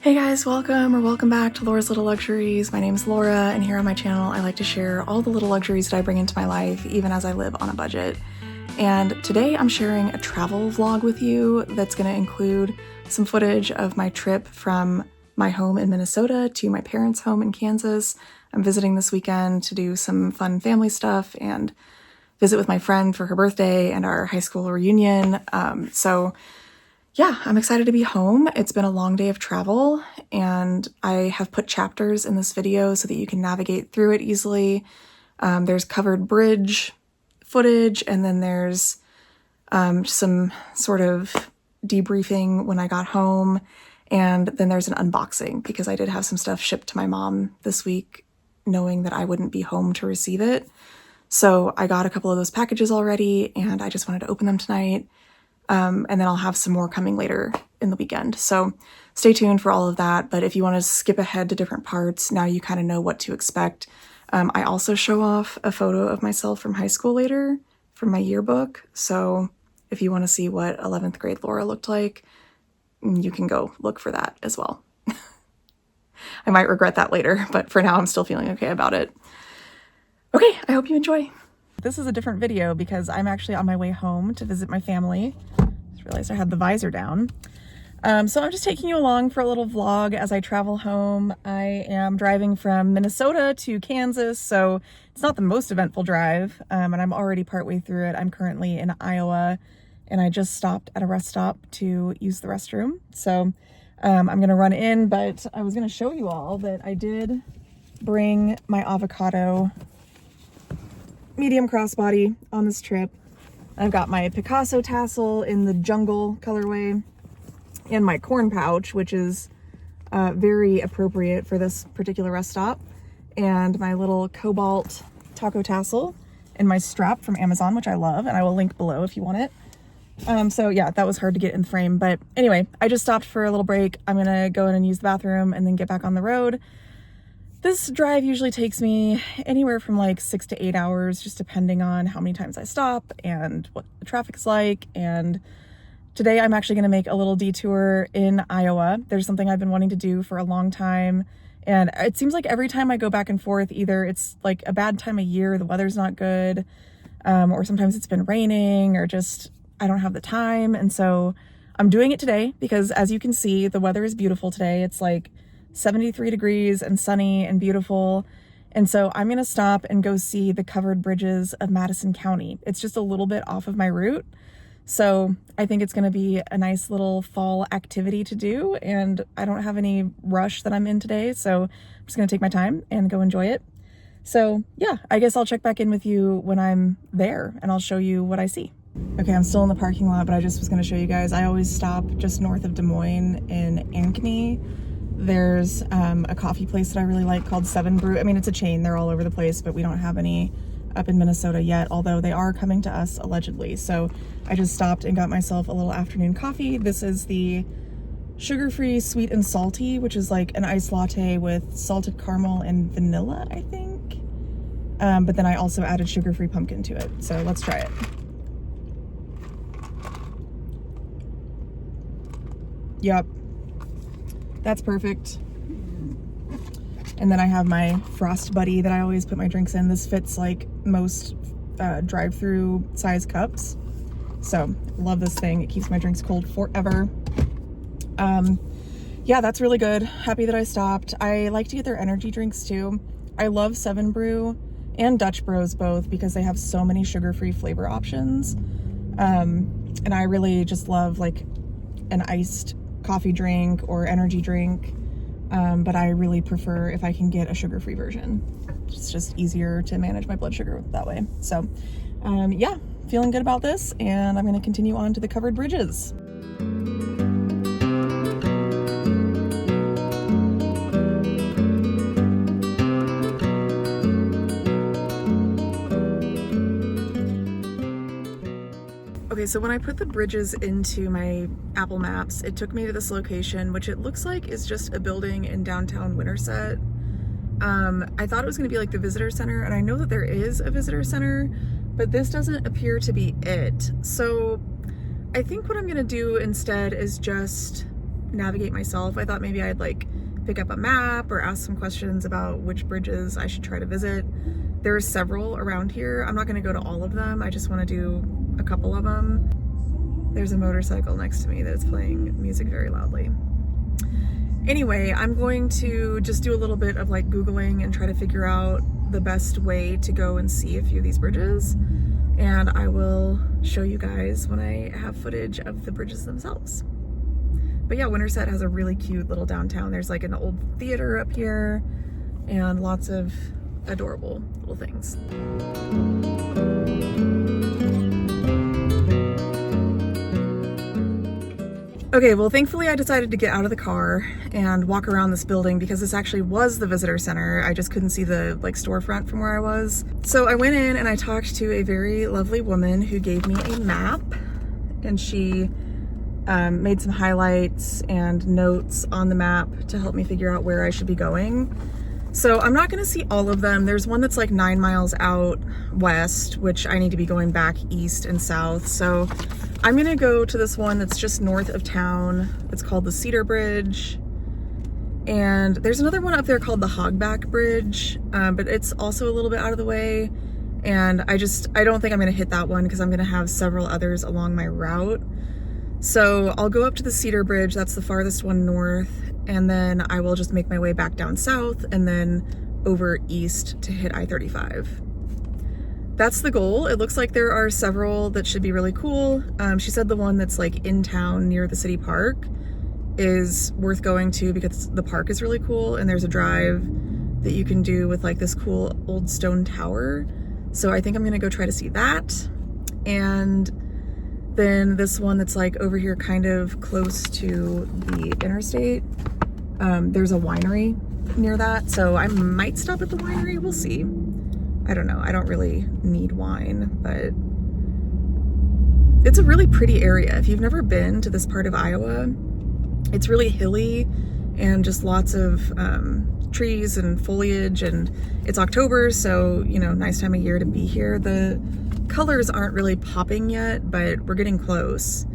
Hey guys, welcome back to Laura's Little Luxuries. My name's Laura, and here on my channel I like to share all the little luxuries that I bring into my life, even as I live on a budget. And today I'm sharing a travel vlog with you that's going to include some footage of my trip from my home in Minnesota to my parents' home in Kansas. I'm visiting this weekend to do some fun family stuff and visit with my friend for her birthday and our high school reunion. Yeah, I'm excited to be home. It's been a long day of travel, and I have put chapters in this video so that you can navigate through it easily. There's covered bridge footage, and then there's some sort of debriefing when I got home, and then there's an unboxing because I did have some stuff shipped to my mom this week, knowing that I wouldn't be home to receive it. So I got a couple of those packages already, and I just wanted to open them tonight. And then I'll have some more coming later in the weekend. So stay tuned for all of that. But if you want to skip ahead to different parts, now you kind of know what to expect. I also show off a photo of myself from high school later from my yearbook. So if you want to see what 11th grade Laura looked like, you can go look for that as well. I might regret that later, but for now I'm still feeling okay about it. Okay, I hope you enjoy. This is a different video because I'm actually on my way home to visit my family. Just realized I had the visor down. So I'm just taking you along for a little vlog as I travel home. I am driving from Minnesota to Kansas, so it's not the most eventful drive, and I'm already partway through it. I'm currently in Iowa, and I just stopped at a rest stop to use the restroom. So I'm gonna run in, but I was gonna show you all that I did bring my avocado medium crossbody on this trip. I've got my Picasso tassel in the jungle colorway and my corn pouch, which is very appropriate for this particular rest stop, and my little cobalt taco tassel and my strap from Amazon, which I love, and I will link below if you want it. So yeah, that was hard to get in the frame, but anyway, I just stopped for a little break. I'm gonna go in and use the bathroom and then get back on the road. This drive usually takes me anywhere from like 6 to 8 hours, just depending on how many times I stop and what the traffic's like. And today I'm actually going to make a little detour in Iowa. There's something I've been wanting to do for a long time. And it seems like every time I go back and forth, either it's like a bad time of year, the weather's not good, or sometimes it's been raining, or just I don't have the time. And so I'm doing it today because, as you can see, the weather is beautiful today. It's like 73 degrees and sunny and beautiful. And so I'm going to stop and go see the covered bridges of Madison County. It's just a little bit off of my route. So I think it's going to be a nice little fall activity to do. And I don't have any rush that I'm in today. So I'm just going to take my time and go enjoy it. So yeah, I guess I'll check back in with you when I'm there and I'll show you what I see. Okay, I'm still in the parking lot, but I just was going to show you guys. I always stop just north of Des Moines in Ankeny. There's a coffee place that I really like called 7 Brew. I mean, it's a chain. They're all over the place, but we don't have any up in Minnesota yet, although they are coming to us allegedly. So I just stopped and got myself a little afternoon coffee. This is the sugar-free sweet and salty, which is like an iced latte with salted caramel and vanilla, I think. But then I also added sugar-free pumpkin to it. So let's try it. Yep. That's perfect. And then I have my Frost Buddy that I always put my drinks in. This fits like most drive-through size cups. So love this thing. It keeps my drinks cold forever. Yeah, that's really good. Happy that I stopped. I like to get their energy drinks too. I love 7 Brew and Dutch Bros both because they have so many sugar-free flavor options. And I really just love like an iced coffee drink or energy drink, but I really prefer if I can get a sugar-free version. It's just easier to manage my blood sugar that way. So yeah, feeling good about this, and I'm going to continue on to the covered bridges. Okay, so when I put the bridges into my Apple Maps, it took me to this location, which it looks like is just a building in downtown Winterset. I thought it was going to be like the visitor center, and I know that there is a visitor center, but this doesn't appear to be it. So I think what I'm going to do instead is just navigate myself. I thought maybe I'd like pick up a map or ask some questions about which bridges I should try to visit. There are several around here. I'm not going to go to all of them. I just want to do a couple of them. There's a motorcycle next to me that's playing music very loudly. Anyway, I'm going to just do a little bit of like Googling and try to figure out the best way to go and see a few of these bridges. And I will show you guys when I have footage of the bridges themselves. But yeah, Winterset has a really cute little downtown. There's like an old theater up here and lots of adorable little things. Okay, well, thankfully I decided to get out of the car and walk around this building because this actually was the visitor center. I just couldn't see the like storefront from where I was. So I went in and I talked to a very lovely woman who gave me a map, and she made some highlights and notes on the map to help me figure out where I should be going. So I'm not gonna see all of them. There's one that's like 9 miles out west, which I need to be going back east and south. So I'm gonna go to this one that's just north of town. It's called the Cedar Bridge. And there's another one up there called the Hogback Bridge, but it's also a little bit out of the way. And I don't think I'm gonna hit that one because I'm gonna have several others along my route. So I'll go up to the Cedar Bridge, that's the farthest one north, and then I will just make my way back down south and then over east to hit I-35. That's the goal. It looks like there are several that should be really cool. She said the one that's like in town near the city park is worth going to because the park is really cool, and there's a drive that you can do with like this cool old stone tower. So I think I'm gonna go try to see that. And then this one that's like over here kind of close to the interstate. There's a winery near that, so I might stop at the winery, we'll see. I don't know, I don't really need wine, but it's a really pretty area. If you've never been to this part of Iowa, it's really hilly and just lots of trees and foliage, and it's October, so you know, nice time of year to be here. The colors aren't really popping yet, but we're getting close.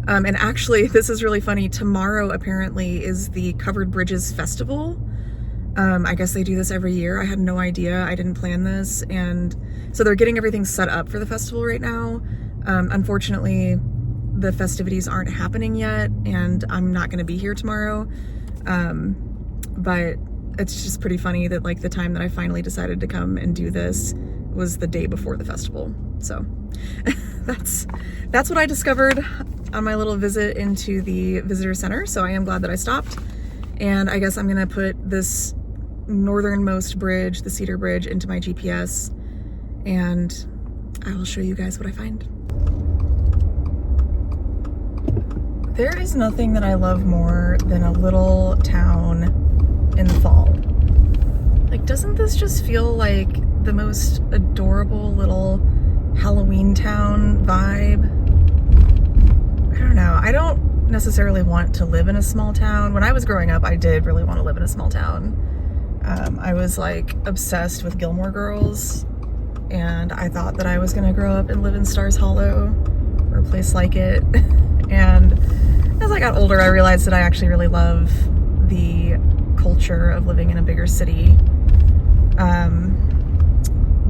And actually, this is really funny. Tomorrow apparently is the Covered Bridges Festival. I guess they do this every year. I had no idea. I didn't plan this. And so they're getting everything set up for the festival right now. Unfortunately, the festivities aren't happening yet, and I'm not going to be here tomorrow. But it's just pretty funny that like the time that I finally decided to come and do this was the day before the festival. So that's what I discovered on my little visit into the visitor center. So I am glad that I stopped. And I guess I'm gonna put this northernmost bridge, the Cedar Bridge, into my GPS, and I will show you guys what I find. There is nothing that I love more than a little town in the fall. Like, doesn't this just feel like the most adorable little Halloween town vibe? I don't know. I don't necessarily want to live in a small town. When I was growing up, I did really want to live in a small town. I was like obsessed with Gilmore Girls, and I thought that I was gonna grow up and live in Stars Hollow or a place like it. And as I got older, I realized that I actually really love the culture of living in a bigger city.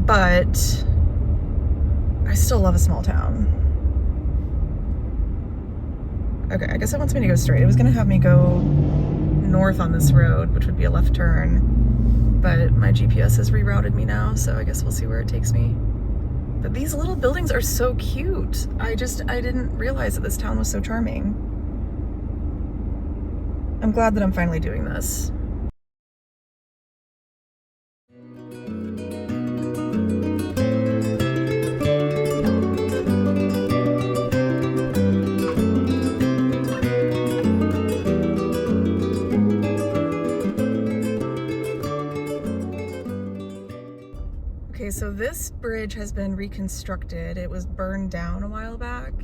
But I still love a small town. Okay, I guess it wants me to go straight. It was gonna have me go north on this road, which would be a left turn, but my GPS has rerouted me now, so I guess we'll see where it takes me. But these little buildings are so cute. I didn't realize that this town was so charming. I'm glad that I'm finally doing this. Okay, so this bridge has been reconstructed. It was burned down a while back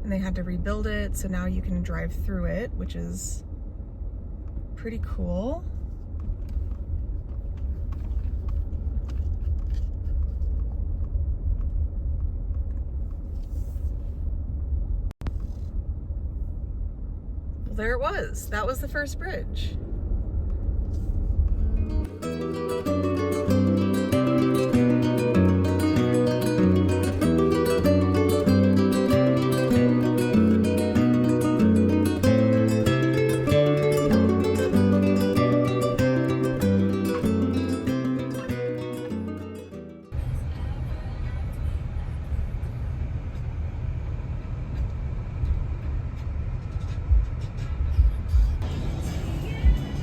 and they had to rebuild it, so now you can drive through it, which is pretty cool. Well, there it was. That was the first bridge.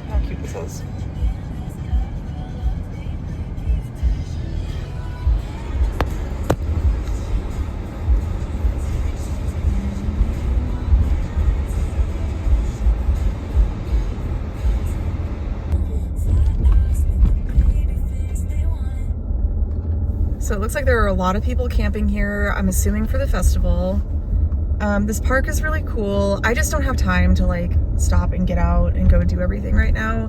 How cute this is. So it looks like there are a lot of people camping here, I'm assuming for the festival. This park is really cool. I just don't have time to like stop and get out and go do everything right now.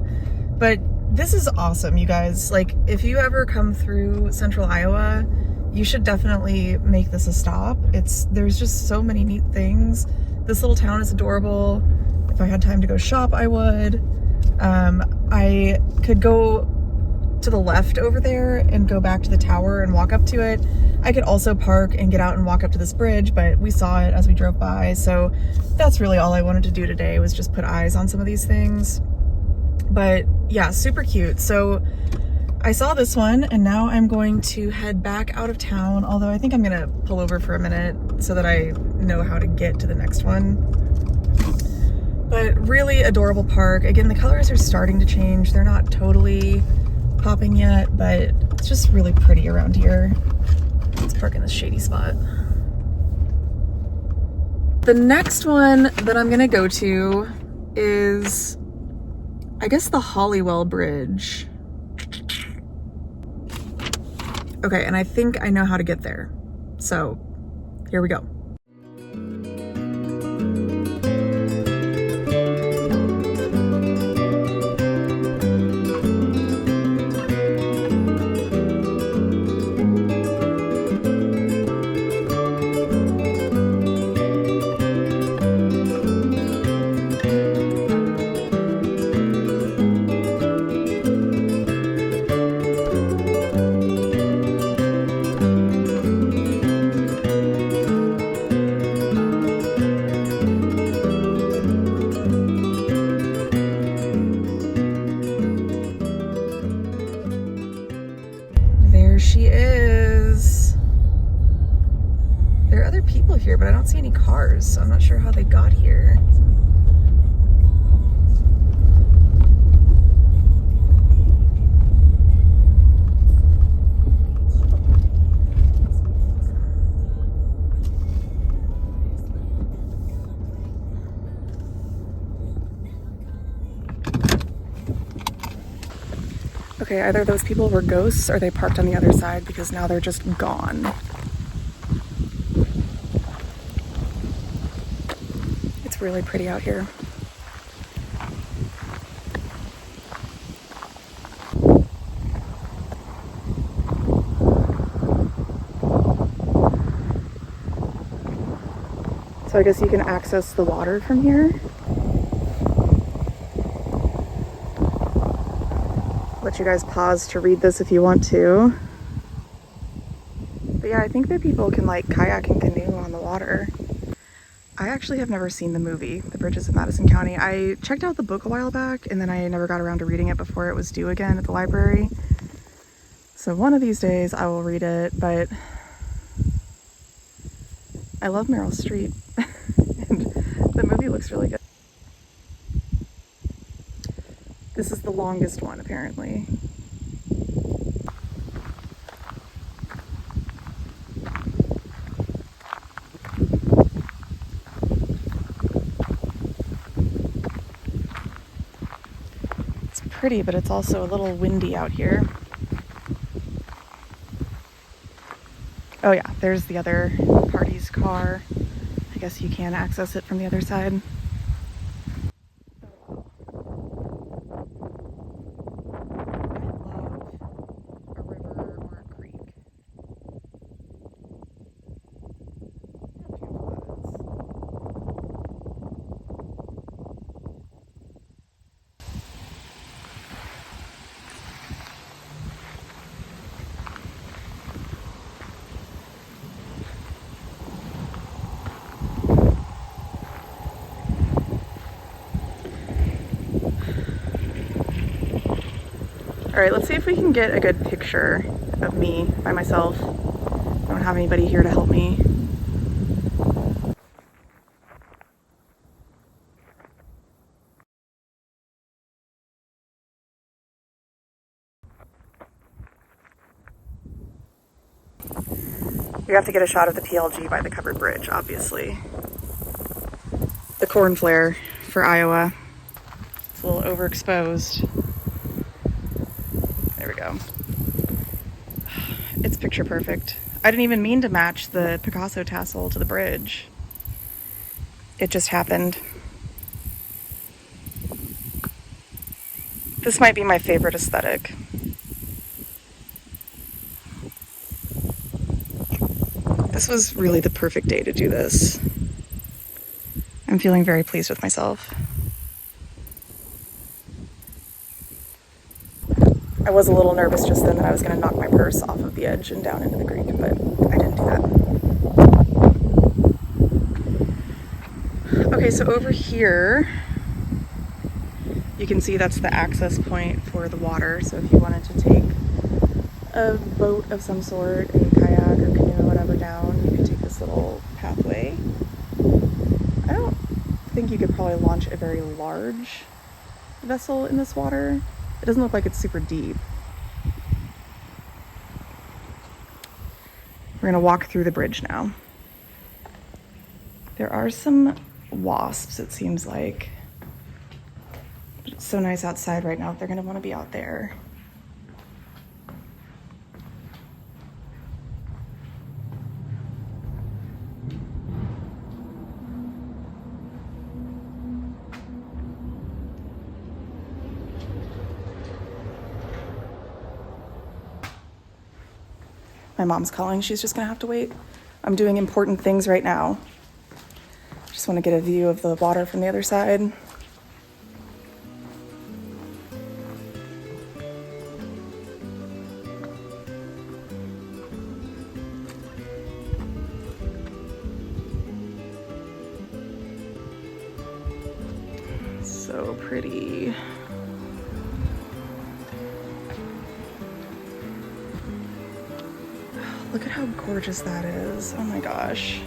But this is awesome, you guys. Like, if you ever come through central Iowa, you should definitely make this a stop. There's just so many neat things. This little town is adorable. If I had time to go shop, I would. I could go to the left over there and go back to the tower and walk up to it. I could also park and get out and walk up to this bridge, but we saw it as we drove by, so that's really all I wanted to do today, was just put eyes on some of these things. But yeah, super cute. So I saw this one, and now I'm going to head back out of town, although I think I'm gonna pull over for a minute so that I know how to get to the next one. But really adorable park. Again, the colors are starting to change. They're not totally popping yet, but it's just really pretty around here. Let's park in this shady spot. The next one that I'm gonna go to is, I guess, the Hollywell Bridge. Okay, and I think I know how to get there. So here we go. She is. There are other people here, but I don't see any cars, so I'm not sure how they got here. Okay, either those people were ghosts or they parked on the other side, because now they're just gone. It's really pretty out here. So I guess you can access the water from here. Let you guys pause to read this if you want to. But yeah, I think that people can like kayak and canoe on the water. I actually have never seen the movie, The Bridges of Madison County. I checked out the book a while back, and then I never got around to reading it before it was due again at the library. So one of these days I will read it, but I love Meryl Streep, and the movie looks really good. This is the longest one, apparently. It's pretty, but it's also a little windy out here. Oh yeah, there's the other party's car. I guess you can access it from the other side. All right, let's see if we can get a good picture of me by myself. I don't have anybody here to help me. We have to get a shot of the PLG by the covered bridge, obviously. The corn flare for Iowa. It's a little overexposed. There we go. It's picture perfect. I didn't even mean to match the Picasso tassel to the bridge. It just happened. This might be my favorite aesthetic. This was really the perfect day to do this. I'm feeling very pleased with myself. I was a little nervous just then that I was going to knock my purse off of the edge and down into the creek, but I didn't do that. Okay, so over here, you can see that's the access point for the water. So if you wanted to take a boat of some sort, a kayak or canoe or whatever down, you could take this little pathway. I don't think you could probably launch a very large vessel in this water. It doesn't look like it's super deep. We're gonna walk through the bridge now. There are some wasps, it seems like. But it's so nice outside right now. They're gonna wanna be out there. My mom's calling. She's just gonna have to wait. I'm doing important things right now. Just want to get a view of the water from the other side. So pretty. Look at how gorgeous that is. Oh my gosh.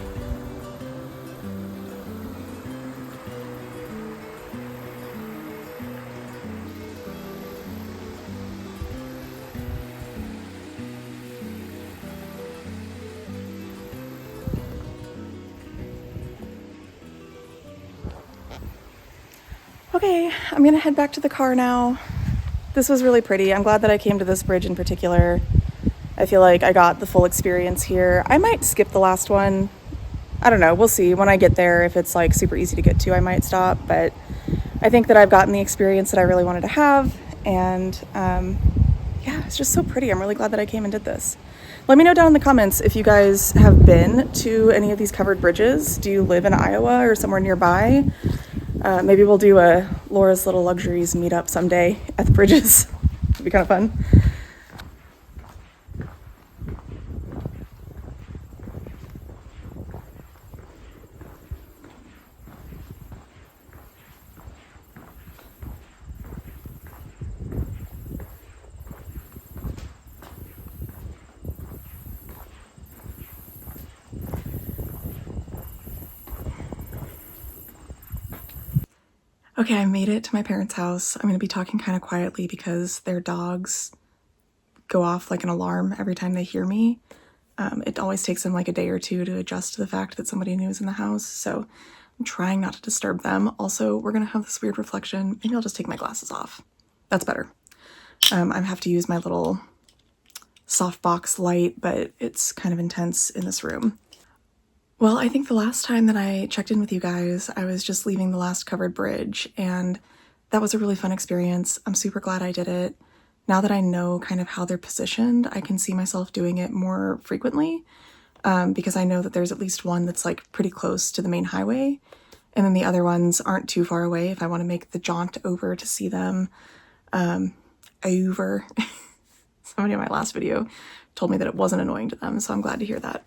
Okay, I'm gonna head back to the car now. This was really pretty. I'm glad that I came to this bridge in particular. I feel like I got the full experience here. I might skip the last one. I don't know, we'll see. When I get there, if it's like super easy to get to, I might stop. But I think that I've gotten the experience that I really wanted to have. And yeah, it's just so pretty. I'm really glad that I came and did this. Let me know down in the comments if you guys have been to any of these covered bridges. Do you live in Iowa or somewhere nearby? Maybe we'll do a Laura's Little Luxuries meetup someday at the bridges. It'd be kind of fun. Okay, I made it to my parents' house. I'm going to be talking kind of quietly because their dogs go off like an alarm every time they hear me. It always takes them like a day or two to adjust to the fact that somebody new is in the house, so I'm trying not to disturb them. Also, we're going to have this weird reflection. Maybe I'll just take my glasses off. That's better. I have to use my little softbox light, but it's kind of intense in this room. Well, I think the last time that I checked in with you guys, I was just leaving the last covered bridge, and that was a really fun experience. I'm super glad I did it. Now that I know kind of how they're positioned, I can see myself doing it more frequently because I know that there's at least one that's like pretty close to the main highway, and then the other ones aren't too far away if I want to make the jaunt over to see them. Over. Somebody in my last video told me that it wasn't annoying to them, so I'm glad to hear that.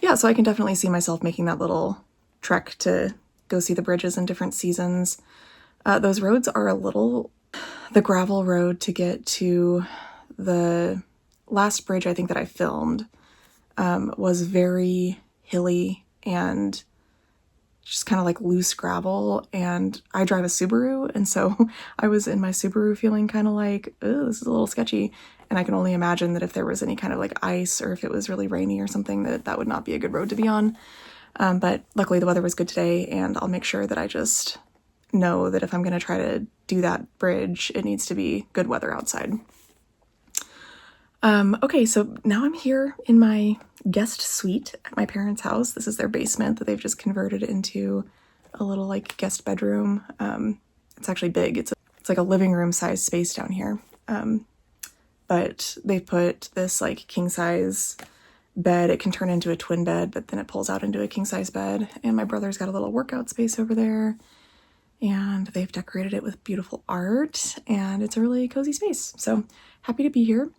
Yeah, so I can definitely see myself making that little trek to go see the bridges in different seasons. Those roads are a little the gravel road to get to the last bridge I think that I filmed was very hilly and just kind of like loose gravel, and I drive a Subaru, and so I was in my Subaru feeling kind of like, oh, this is a little sketchy, and I can only imagine that if there was any kind of like ice or if it was really rainy or something, that would not be a good road to be on. But luckily the weather was good today, and I'll make sure that I just know that if I'm going to try to do that bridge, it needs to be good weather outside. Okay, so now I'm here in my guest suite at my parents' house. This is their basement that they've just converted into a little like guest bedroom. It's actually big. It's like a living room size space down here. But they've put this like king size bed. It can turn into a twin bed, but then it pulls out into a king size bed. And my brother's got a little workout space over there. And they've decorated it with beautiful art, and it's a really cozy space. So happy to be here.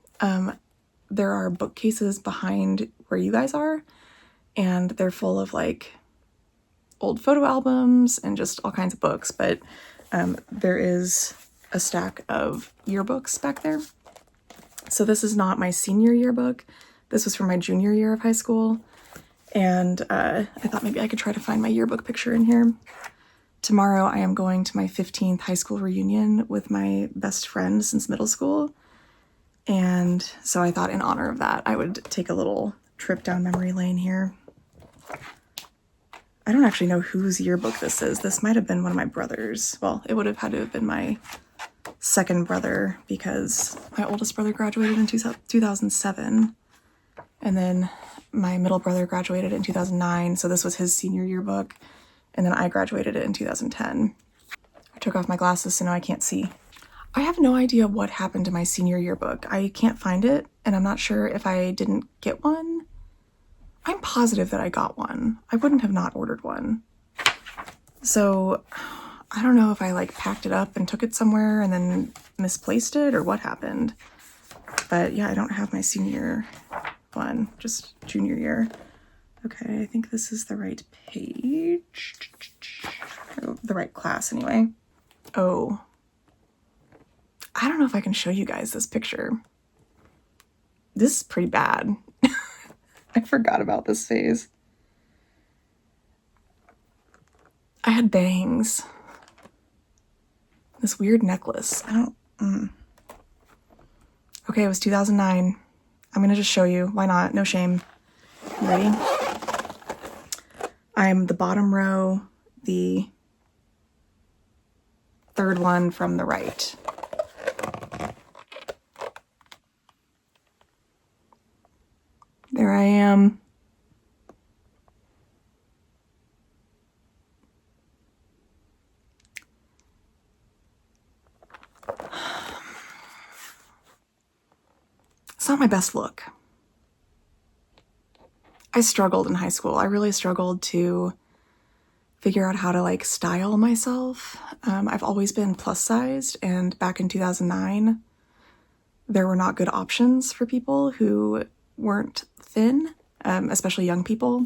There are bookcases behind where you guys are, and they're full of like old photo albums and just all kinds of books, but there is a stack of yearbooks back there. So this is not my senior yearbook. This was from my junior year of high school, and I thought maybe I could try to find my yearbook picture in here. Tomorrow I am going to my 15th high school reunion with my best friend since middle school. And so I thought in honor of that, I would take a little trip down memory lane here. I don't actually know whose yearbook this is. This might have been one of my brothers. Well, it would have had to have been my second brother because my oldest brother graduated in 2007. And then my middle brother graduated in 2009. So this was his senior yearbook. And then I graduated it in 2010. I took off my glasses so now I can't see. I have no idea what happened to my senior yearbook. I can't find it, and I'm not sure if I didn't get one. I'm positive that I got one. I wouldn't have not ordered one. So I don't know if I like packed it up and took it somewhere and then misplaced it or what happened. But yeah, I don't have my senior one, just junior year. Okay, I think this is the right page. The right class anyway. Oh. I don't know if I can show you guys this picture. This is pretty bad. I forgot about this phase. I had bangs. This weird necklace. Okay, it was 2009. I'm gonna just show you. Why not? No shame. You ready? I'm the bottom row, the third one from the right. There I am. It's not my best look. I struggled in high school. I really struggled to figure out how to like style myself. I've always been plus sized, and back in 2009, there were not good options for people who weren't thin, especially young people.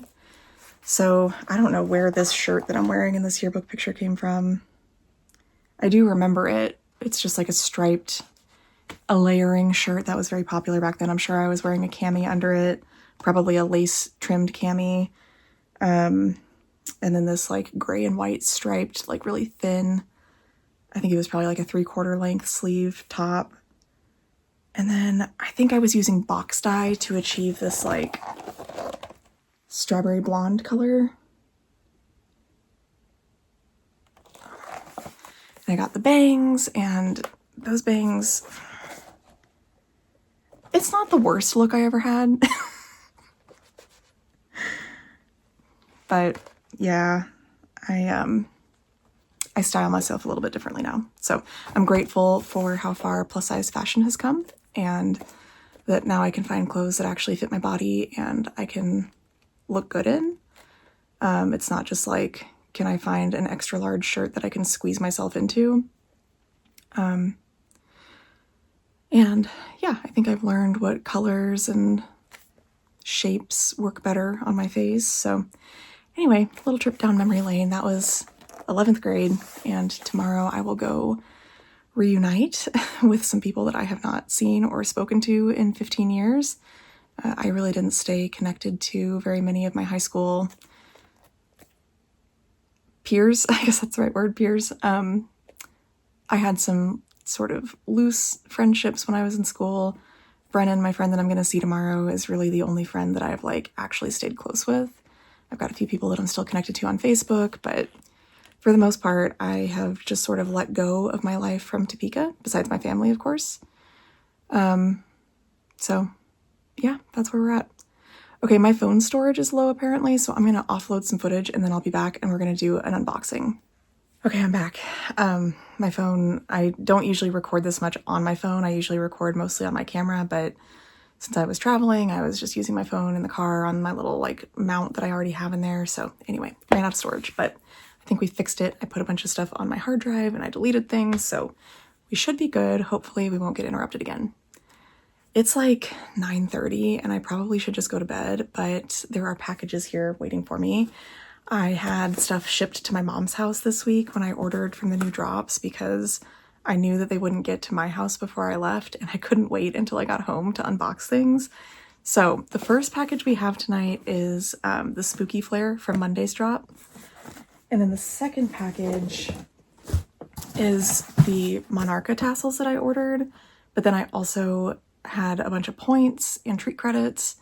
So I don't know where this shirt that I'm wearing in this yearbook picture came from. I do remember it. It's just like a layering shirt that was very popular back then. I'm sure I was wearing a cami under it, probably a lace trimmed cami. And then this like gray and white striped, like really thin, I think it was probably like a 3/4 length sleeve top. And then I think I was using box dye to achieve this like strawberry blonde color. And I got the bangs, and those bangs, it's not the worst look I ever had. But yeah, I style myself a little bit differently now. So I'm grateful for how far plus size fashion has come, and that now I can find clothes that actually fit my body and I can look good in. It's not just like, can I find an extra large shirt that I can squeeze myself into? And yeah, I think I've learned what colors and shapes work better on my face. So anyway, little trip down memory lane. That was 11th grade, and tomorrow I will go reunite with some people that I have not seen or spoken to in 15 years. I really didn't stay connected to very many of my high school peers. I guess that's the right word, peers. I had some sort of loose friendships when I was in school. Brennan, my friend that I'm going to see tomorrow, is really the only friend that I've like actually stayed close with. I've got a few people that I'm still connected to on Facebook, but for the most part, I have just sort of let go of my life from Topeka, besides my family, of course. So yeah, that's where we're at. Okay, my phone storage is low apparently, so I'm gonna offload some footage and then I'll be back and we're gonna do an unboxing. Okay, I'm back. My phone, I don't usually record this much on my phone. I usually record mostly on my camera, but since I was traveling, I was just using my phone in the car on my little like mount that I already have in there. So anyway, ran out of storage, but I think we fixed it. I put a bunch of stuff on my hard drive and I deleted things, so we should be good. Hopefully we won't get interrupted again. It's like 9:30 and I probably should just go to bed, but there are packages here waiting for me. I had stuff shipped to my mom's house this week when I ordered from the new drops because I knew that they wouldn't get to my house before I left and I couldn't wait until I got home to unbox things. So the first package we have tonight is the Spooky Flair from Monday's drop. And then the second package is the Monarca tassels that I ordered, but then I also had a bunch of points and treat credits,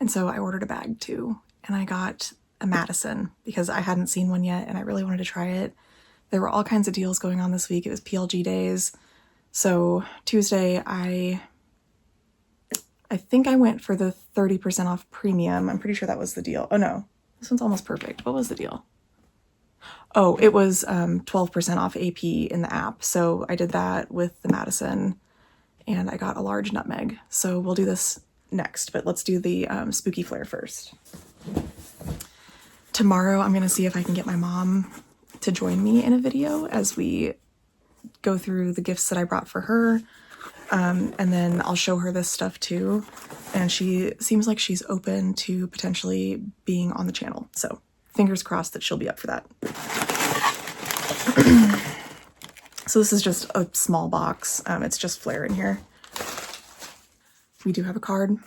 and so I ordered a bag too. And I got a Madison because I hadn't seen one yet and I really wanted to try it. There were all kinds of deals going on this week. It was PLG days. So Tuesday, I think I went for the 30% off premium. I'm pretty sure that was the deal. Oh no, this one's almost perfect. What was the deal? Oh, it was 12% off AP in the app. So I did that with the Madison and I got a large nutmeg. So we'll do this next, but let's do the Spooky Flair first. Tomorrow, I'm going to see if I can get my mom to join me in a video as we go through the gifts that I brought for her. And then I'll show her this stuff too. And she seems like she's open to potentially being on the channel. So fingers crossed that she'll be up for that. So this is just a small box. It's just Flair in here. We do have a card.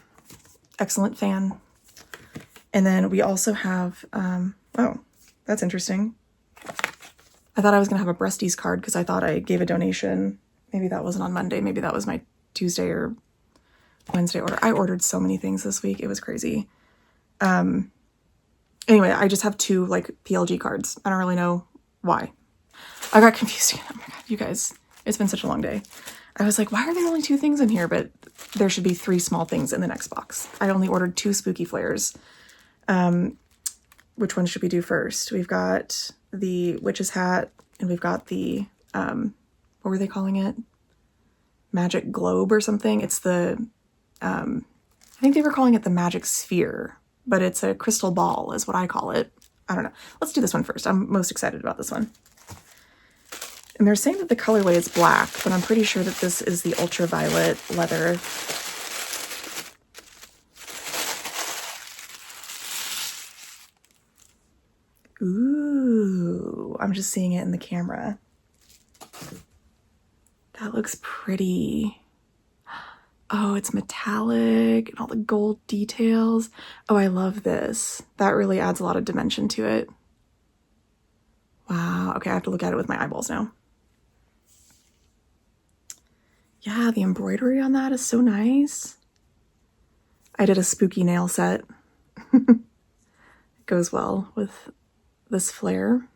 Excellent fan. And then we also have, oh, that's interesting. I thought I was going to have a Breasties card because I thought I gave a donation. Maybe that wasn't on Monday. Maybe that was my Tuesday or Wednesday order. I ordered so many things this week. It was crazy. Anyway, I just have two like PLG cards. I don't really know why. I got confused again. Oh my God, you guys, it's been such a long day. I was like, why are there only two things in here? But there should be three small things in the next box. I only ordered two Spooky Flairs. Which one should we do first? We've got the witch's hat and we've got the, what were they calling it? Magic globe or something. It's the, I think they were calling it the magic sphere, but it's a crystal ball is what I call it. I don't know. Let's do this one first. I'm most excited about this one. And they're saying that the colorway is black, but I'm pretty sure that this is the ultraviolet leather. Ooh, I'm just seeing it in the camera. That looks pretty. Oh, it's metallic and all the gold details. Oh, I love this. That really adds a lot of dimension to it. Wow. Okay, I have to look at it with my eyeballs now. Yeah, the embroidery on that is so nice. I did a spooky nail set. It goes well with this Flair.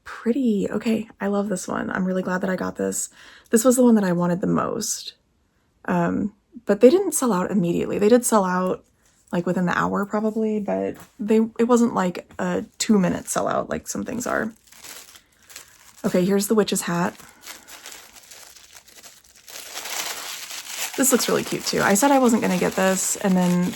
Pretty. Okay, I love this one. I'm really glad that I got this. This was the one that I wanted the most. But they didn't sell out immediately. They did sell out like within the hour probably, but it wasn't like a 2-minute sellout like some things are. Okay, here's the witch's hat. This looks really cute too. I said I wasn't gonna get this, and then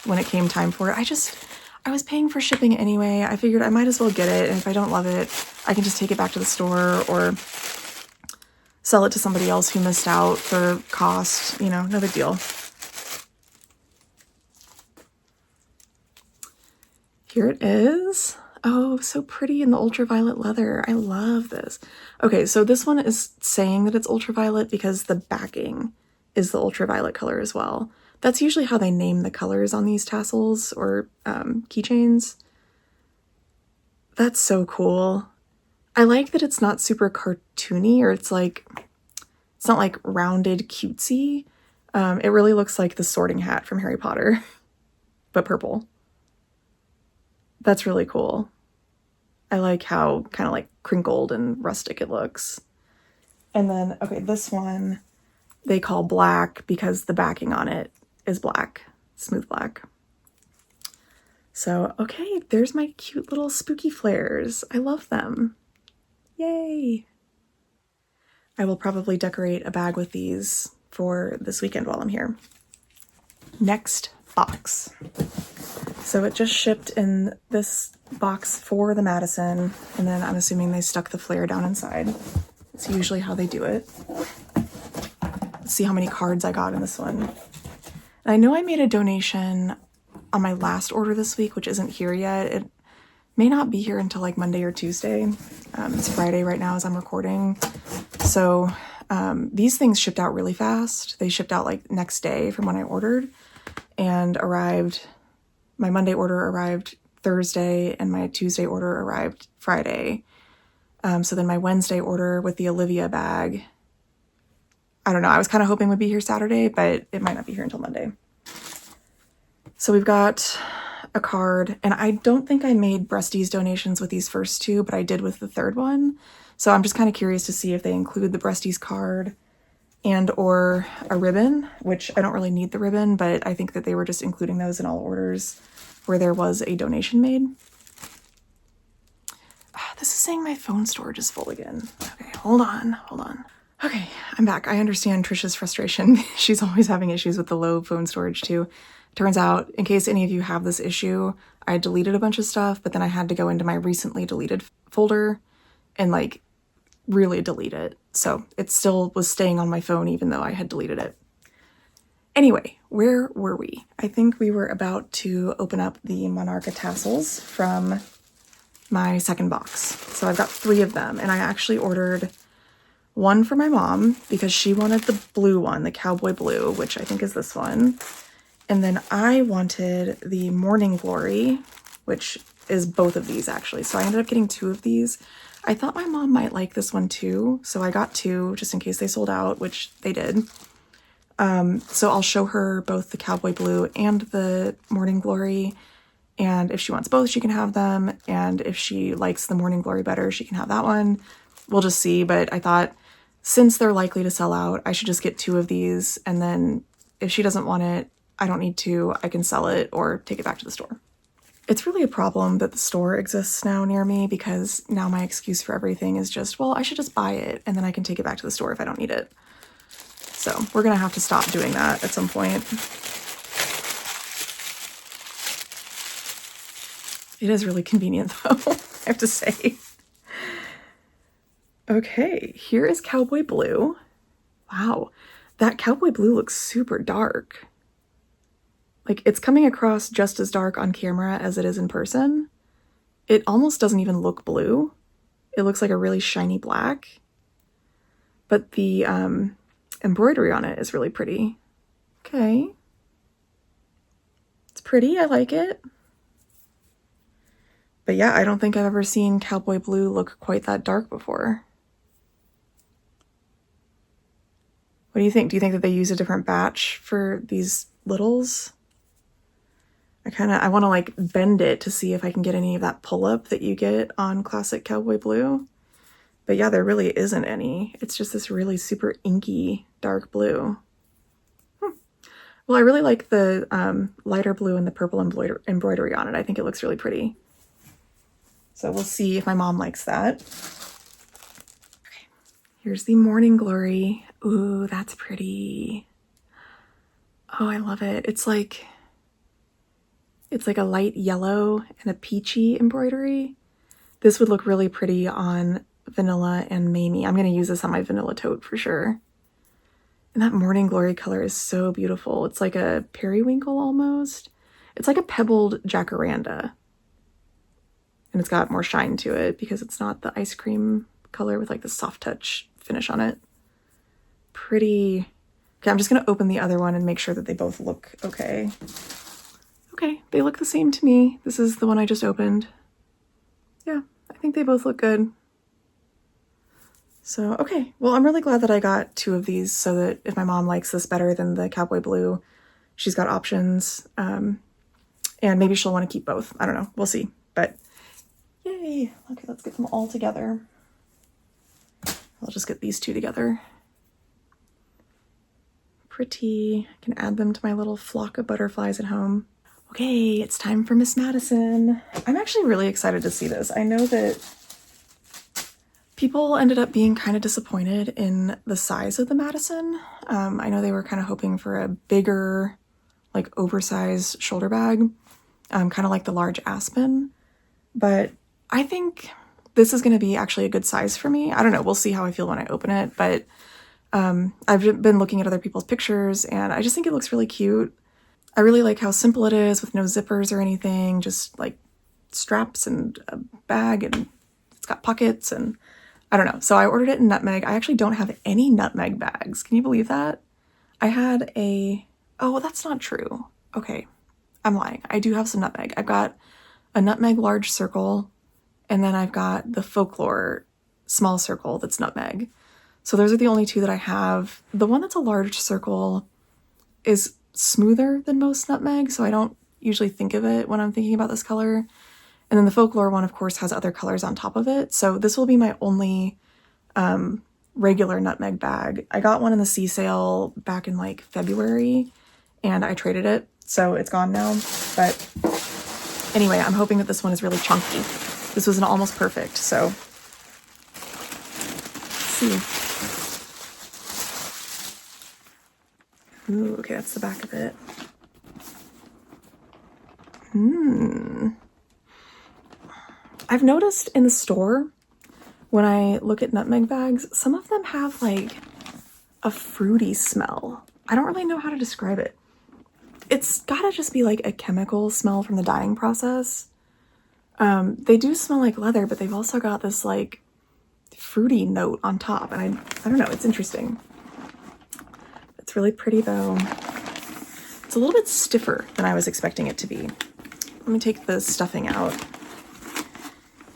when it came time for it, I was paying for shipping anyway. I figured I might as well get it, and if I don't love it, I can just take it back to the store or sell it to somebody else who missed out for cost, you know, no big deal. Here it is. Oh, so pretty in the ultraviolet leather. I love this. Okay, so this one is saying that it's ultraviolet because the backing is the ultraviolet color as well. That's usually how they name the colors on these tassels or keychains. That's so cool. I like that it's not super cartoony, or it's not like rounded cutesy. It really looks like the Sorting Hat from Harry Potter, but purple. That's really cool. I like how kind of like crinkled and rustic it looks. And then, okay, this one they call black because the backing on it is black, smooth black. So, okay, there's my cute little spooky flares. I love them. Yay! I will probably decorate a bag with these for this weekend while I'm here. Next box. So it just shipped in this box for the Madison, and then I'm assuming they stuck the Flair down inside. It's usually how they do it. Let's see how many cards I got in this one. And I know I made a donation on my last order this week, which isn't here yet. It may not be here until like Monday or Tuesday. It's Friday right now as I'm recording. So these things shipped out really fast. They shipped out like next day from when I ordered, and arrived. My Monday order arrived Thursday and my Tuesday order arrived Friday. So then my Wednesday order with the Olivia bag, I don't know, I was kind of hoping would be here Saturday, but it might not be here until Monday. So we've got a card, and I don't think I made Breasties donations with these first two, but I did with the third one. So I'm just kind of curious to see if they include the Breasties card and or a ribbon, which I don't really need the ribbon, but I think that they were just including those in all orders where there was a donation made. This is saying my phone storage is full again. Okay, hold on. Okay, I'm back. I understand Trisha's frustration. She's always having issues with the low phone storage too. Turns out, in case any of you have this issue, I deleted a bunch of stuff, but then I had to go into my recently deleted folder and like really delete it. So it still was staying on my phone even though I had deleted it. Anyway, where were we? I think we were about to open up the Monarca tassels from my second box. So I've got 3 of them, and I actually ordered one for my mom because she wanted the blue one, the Cowboy blue, which I think is this one. And then I wanted the Morning Glory, which is both of these actually. So I ended up getting 2 of these. I thought my mom might like this one too, so I got 2 just in case they sold out, which they did. So I'll show her both the Cowboy Blue and the Morning Glory, and if she wants both, she can have them, and if she likes the Morning Glory better, she can have that one. We'll just see, but I thought since they're likely to sell out, I should just get 2 of these, and then if she doesn't want it, I don't need to, I can sell it or take it back to the store. It's really a problem that the store exists now near me, because now my excuse for everything is just, well, I should just buy it and then I can take it back to the store if I don't need it. So we're gonna have to stop doing that at some point. It is really convenient though, I have to say. Okay, here is Cowboy Blue. Wow, that Cowboy Blue looks super dark. Like, it's coming across just as dark on camera as it is in person. It almost doesn't even look blue. It looks like a really shiny black. But the embroidery on it is really pretty. Okay. It's pretty, I like it. But yeah, I don't think I've ever seen Cowboy Blue look quite that dark before. What do you think? Do you think that they use a different batch for these littles? I want to like bend it to see if I can get any of that pull-up that you get on classic Cowboy Blue. But yeah, there really isn't any. It's just this really super inky dark blue. Well, I really like the lighter blue and the purple embroidery on it. I think it looks really pretty. So we'll see if my mom likes that. Okay, here's the Morning Glory. Ooh, that's pretty. Oh, I love it. It's like a light yellow and a peachy embroidery. This would look really pretty on vanilla and Mamie. I'm going to use this on my vanilla tote for sure. And that Morning Glory color is so beautiful. It's like a periwinkle almost. It's like a pebbled jacaranda. and it's got more shine to it because it's not the ice cream color with like the soft touch finish on it. Pretty. Okay, I'm just gonna open the other one and make sure that they both look okay. Okay, they look the same to me. This is the one I just opened. Yeah, I think they both look good. So, okay, well, I'm really glad that I got 2 of these so that if my mom likes this better than the Cowboy Blue, she's got options. And maybe she'll want to keep both. I don't know. We'll see. But yay. Okay, let's get them all together. I'll just get these 2 together. Pretty. I can add them to my little flock of butterflies at home. Okay, it's time for Miss Madison. I'm actually really excited to see this. I know that people ended up being kind of disappointed in the size of the Madison. I know they were kind of hoping for a bigger, like oversized shoulder bag, kind of like the large Aspen. But I think this is going to be actually a good size for me. I don't know. We'll see how I feel when I open it. But I've been looking at other people's pictures and I just think it looks really cute. I really like how simple it is with no zippers or anything, just like straps and a bag, and it's got pockets, and I don't know. So I ordered it in Nutmeg. I actually don't have any Nutmeg bags. Can you believe that? I had oh, that's not true. Okay, I'm lying. I do have some Nutmeg. I've got a Nutmeg large circle, and then I've got the Folklore small circle that's Nutmeg. So those are the only 2 that I have. The one that's a large circle is smoother than most Nutmeg, so I don't usually think of it when I'm thinking about this color. And then the Folklore one, of course, has other colors on top of it. So this will be my only regular Nutmeg bag. I got one in the sea sale back in like February, and I traded it, so it's gone now. But anyway, I'm hoping that this one is really chunky. This was an almost perfect, so let's see. Ooh, okay, that's the back of it. I've noticed in the store, when I look at Nutmeg bags, some of them have like a fruity smell. I don't really know how to describe it. It's gotta just be like a chemical smell from the dyeing process. They do smell like leather, but they've also got this like fruity note on top, and I don't know, it's interesting. It's really pretty though. It's a little bit stiffer than I was expecting it to be. Let me take the stuffing out.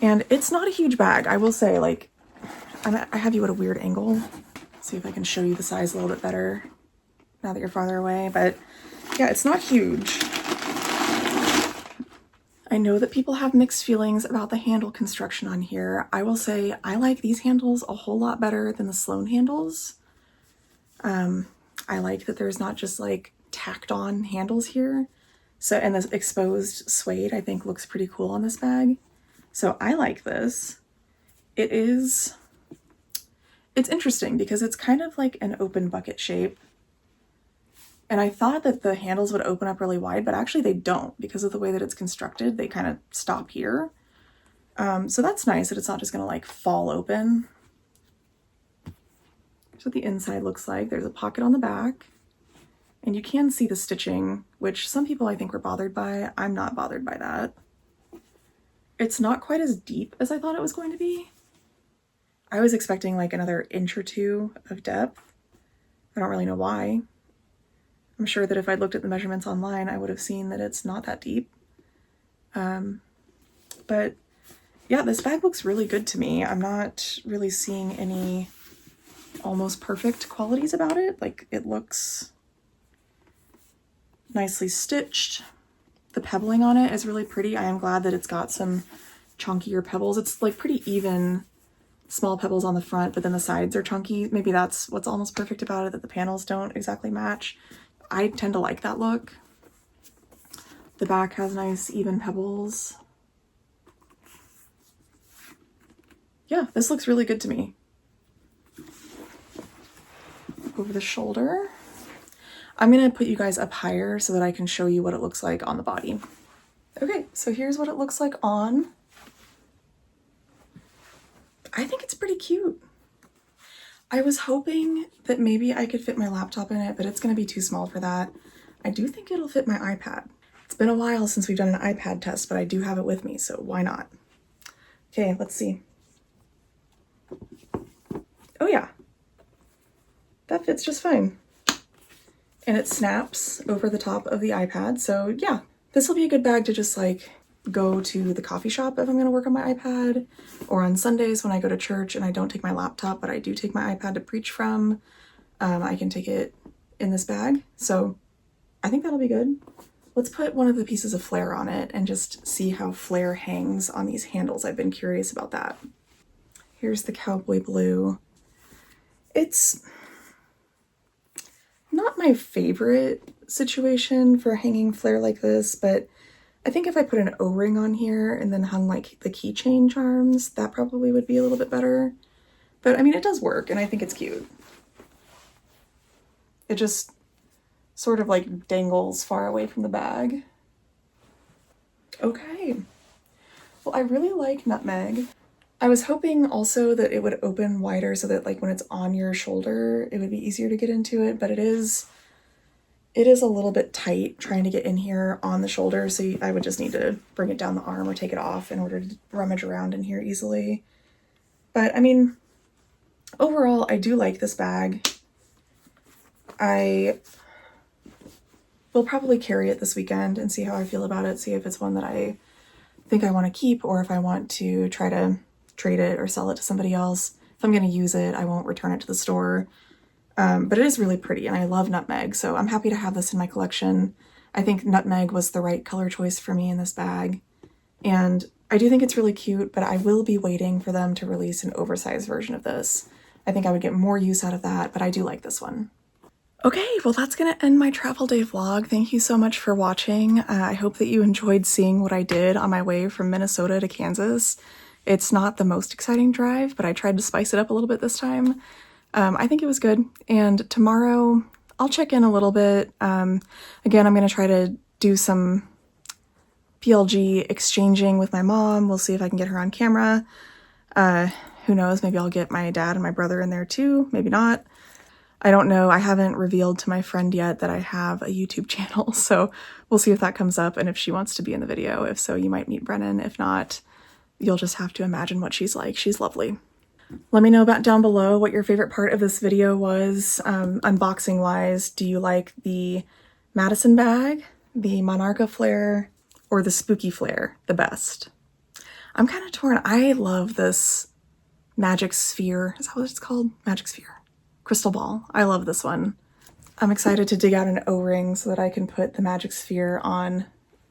And it's not a huge bag, I will say. Like, I have you at a weird angle. See if I can show you the size a little bit better now that you're farther away. But yeah, it's not huge. I know that people have mixed feelings about the handle construction on here. I will say I like these handles a whole lot better than the Sloan handles. I like that there's not just like tacked on handles here. So, and this exposed suede I think looks pretty cool on this bag. So I like this. It's interesting because it's kind of like an open bucket shape. And I thought that the handles would open up really wide, but actually they don't because of the way that it's constructed. They kind of stop here. So that's nice that it's not just gonna like fall open. Here's what the inside looks like. There's a pocket on the back. And you can see the stitching, which some people I think were bothered by. I'm not bothered by that. It's not quite as deep as I thought it was going to be. I was expecting like another inch or 2 of depth. I don't really know why. I'm sure that if I'd looked at the measurements online, I would have seen that it's not that deep. But yeah, this bag looks really good to me. I'm not really seeing any almost perfect qualities about it. Like, it looks nicely stitched. The pebbling on it is really pretty. I am glad that it's got some chunkier pebbles. It's like pretty even small pebbles on the front, but then the sides are chunky. Maybe that's what's almost perfect about it, that the panels don't exactly match. I tend to like that look. The back has nice even pebbles. Yeah, this looks really good to me. Over the shoulder. I'm gonna put you guys up higher so that I can show you what it looks like on the body. Okay, so here's what it looks like on. I think it's pretty cute. I was hoping that maybe I could fit my laptop in it, but it's gonna be too small for that. I do think it'll fit my iPad. It's been a while since we've done an iPad test, but I do have it with me, so why not? Okay, let's see. Oh yeah, that fits just fine. And it snaps over the top of the iPad. So yeah, this will be a good bag to just like go to the coffee shop if I'm gonna work on my iPad, or on Sundays when I go to church and I don't take my laptop, but I do take my iPad to preach from. I can take it in this bag. So I think that'll be good. Let's put one of the pieces of Flair on it and just see how Flair hangs on these handles. I've been curious about that. Here's the Cowboy blue. It's not my favorite situation for hanging Flair like this, but I think if I put an O-ring on here and then hung like the keychain charms, that probably would be a little bit better. But I mean, it does work and I think it's cute. It just sort of like dangles far away from the bag. Okay. Well, I really like Nutmeg. I was hoping also that it would open wider so that like when it's on your shoulder, it would be easier to get into it, but it is a little bit tight trying to get in here on the shoulder. So I would just need to bring it down the arm or take it off in order to rummage around in here easily. But I mean, overall, I do like this bag. I will probably carry it this weekend and see how I feel about it, see if it's one that I think I want to keep or if I want to try to trade it or sell it to somebody else. If I'm going to use it, I won't return it to the store. But it is really pretty and I love Nutmeg, so I'm happy to have this in my collection. I think Nutmeg was the right color choice for me in this bag. And I do think it's really cute, but I will be waiting for them to release an oversized version of this. I think I would get more use out of that, but I do like this one. Okay, well that's gonna end my travel day vlog. Thank you so much for watching. I hope that you enjoyed seeing what I did on my way from Minnesota to Kansas. It's not the most exciting drive, but I tried to spice it up a little bit this time. I think it was good, and tomorrow I'll check in a little bit. Again, I'm gonna try to do some PLG exchanging with my mom. We'll see if I can get her on camera. Who knows, maybe I'll get my dad and my brother in there too, maybe not. I don't know. I haven't revealed to my friend yet that I have a YouTube channel, so we'll see if that comes up and if she wants to be in the video. If so, you might meet Brennan. If not, you'll just have to imagine what she's like. She's lovely. Let me know about down below what your favorite part of this video was, unboxing wise. Do you like the Madison bag, the Monarca Flair, or the Spooky Flair the best? I'm kind of torn. I love this magic sphere. Is that what it's called? Magic sphere. Crystal ball. I love this one. I'm excited to dig out an O-ring so that I can put the magic sphere on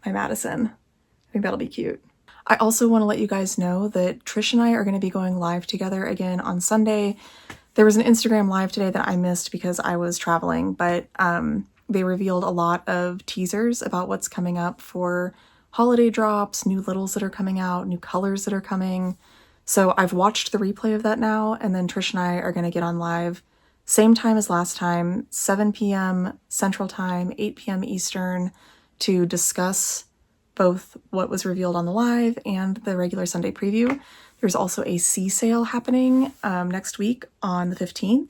my Madison. I think that'll be cute. I also want to let you guys know that Trish and I are going to be going live together again on Sunday. There was an Instagram live today that I missed because I was traveling, but they revealed a lot of teasers about what's coming up for holiday drops, new littles that are coming out, new colors that are coming. So I've watched the replay of that now, and then Trish and I are going to get on live same time as last time, 7 p.m. Central Time, 8 p.m. Eastern, to discuss both what was revealed on the live and the regular Sunday preview. There's also a sea sale happening next week on the 15th.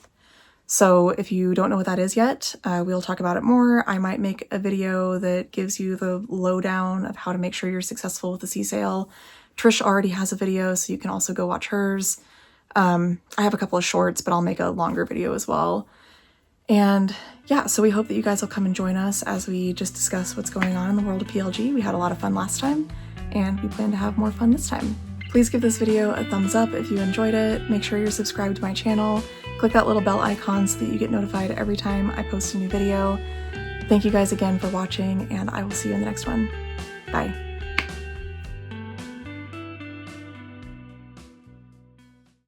So if you don't know what that is yet, we'll talk about it more. I might make a video that gives you the lowdown of how to make sure you're successful with the sea sale. Trish already has a video, so you can also go watch hers. I have a couple of shorts, but I'll make a longer video as well. And yeah, so we hope that you guys will come and join us as we just discuss what's going on in the world of PLG. We had a lot of fun last time, and we plan to have more fun this time. Please give this video a thumbs up if you enjoyed it. Make sure you're subscribed to my channel. Click that little bell icon so that you get notified every time I post a new video. Thank you guys again for watching, and I will see you in the next one. Bye.